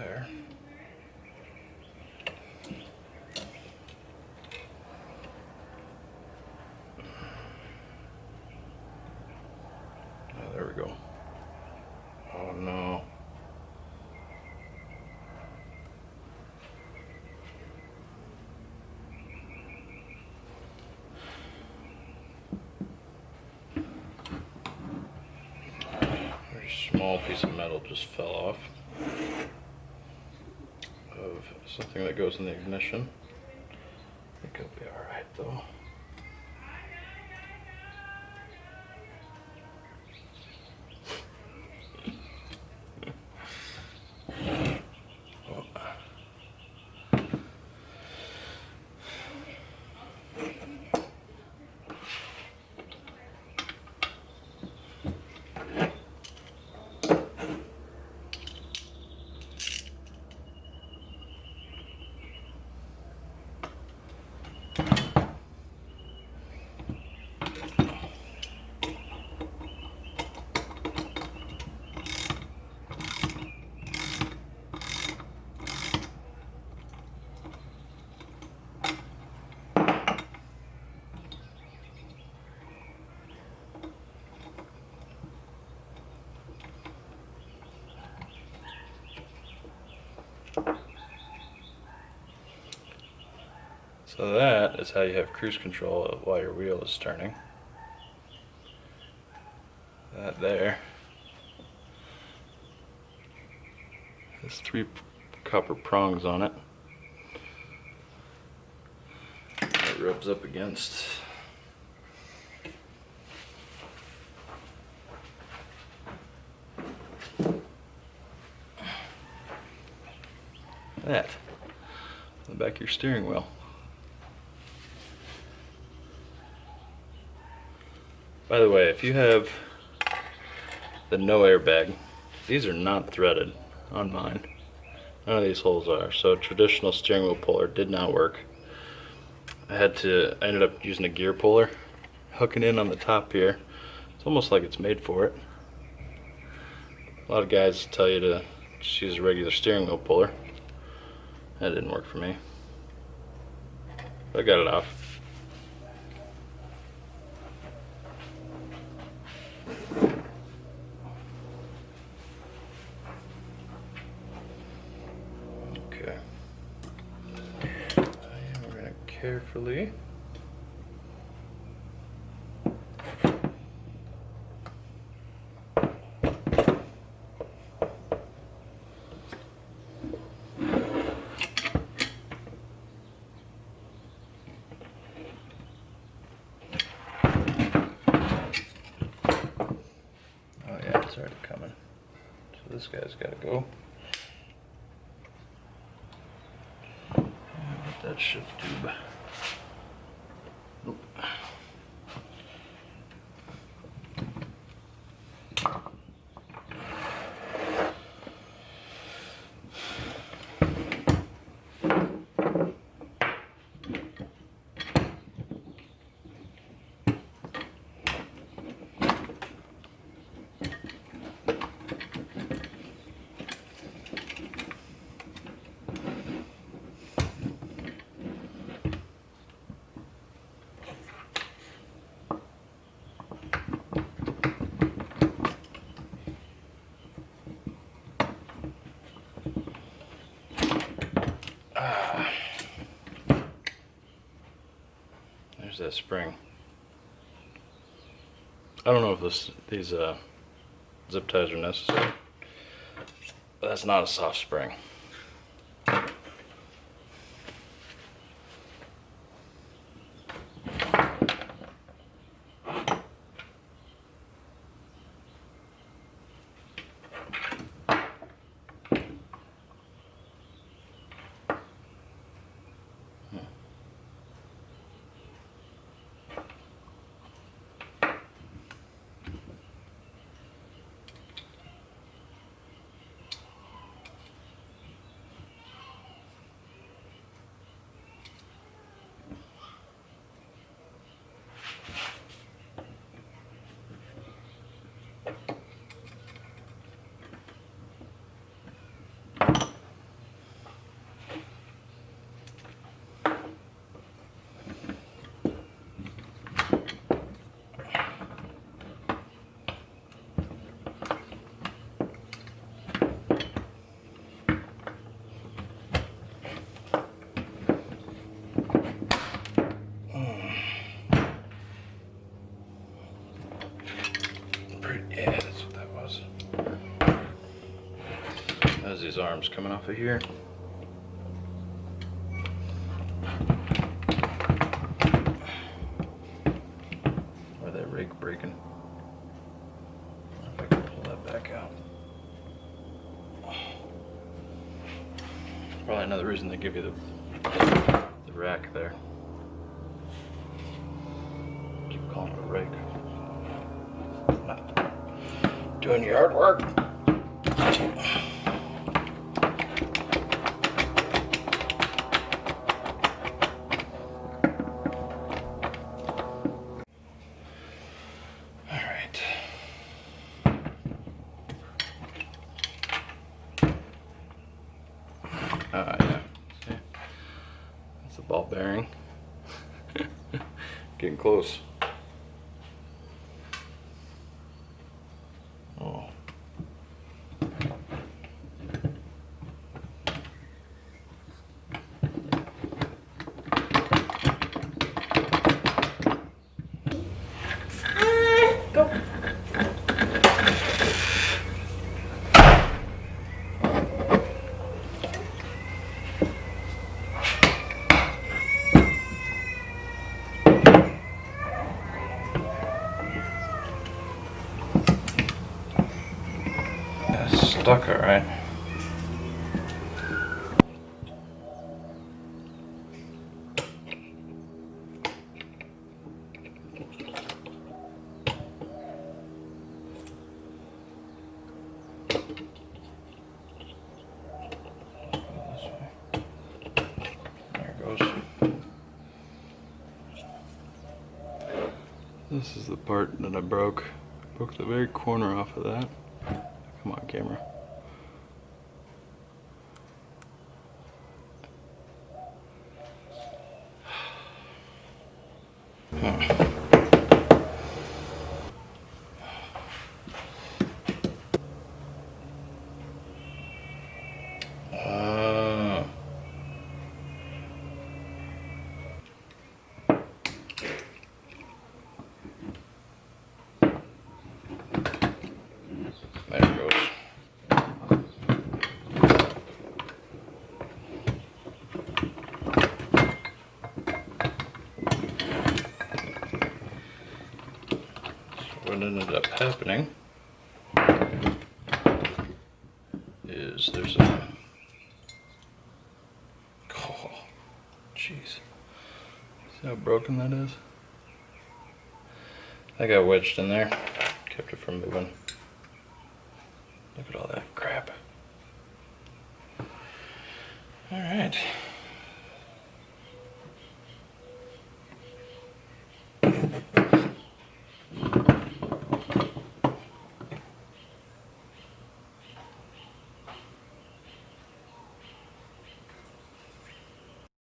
there. Oh, there we go. Oh no. Very small piece of metal just fell off of something that goes in the ignition. I think it'll be alright though. So that is how you have cruise control while your wheel is turning. That there. There's 3 copper prongs on it. It rubs up against. That. On the back of your steering wheel. By the way, if you have the no airbag, these are not threaded on mine. None of these holes are. So traditional steering wheel puller did not work. I ended up using a gear puller, hooking in on the top here. It's almost like it's made for it. A lot of guys tell you to just use a regular steering wheel puller. That didn't work for me. But I got it off. Okay. And we're going to carefully it's already coming. So this guy's got to go. Get that shift tube. Nope. There's that spring. I don't know if these zip ties are necessary, but that's not a soft spring. Why is these arms coming off of here? Or that rake breaking? I wonder if I can pull that back out. Probably another reason they give you the rack there. Keep calling it a rake. Not doing yard work. Yeah. See? That's a ball bearing. Getting close. Oh. Go. Stuck, all right. There it goes. This is the part that I broke. Broke the very corner off of that. Come on, camera. There it goes. So what ended up happening is there's a, oh, jeez. See how broken that is? I got wedged in there, kept it from moving. Look at all that crap. All right.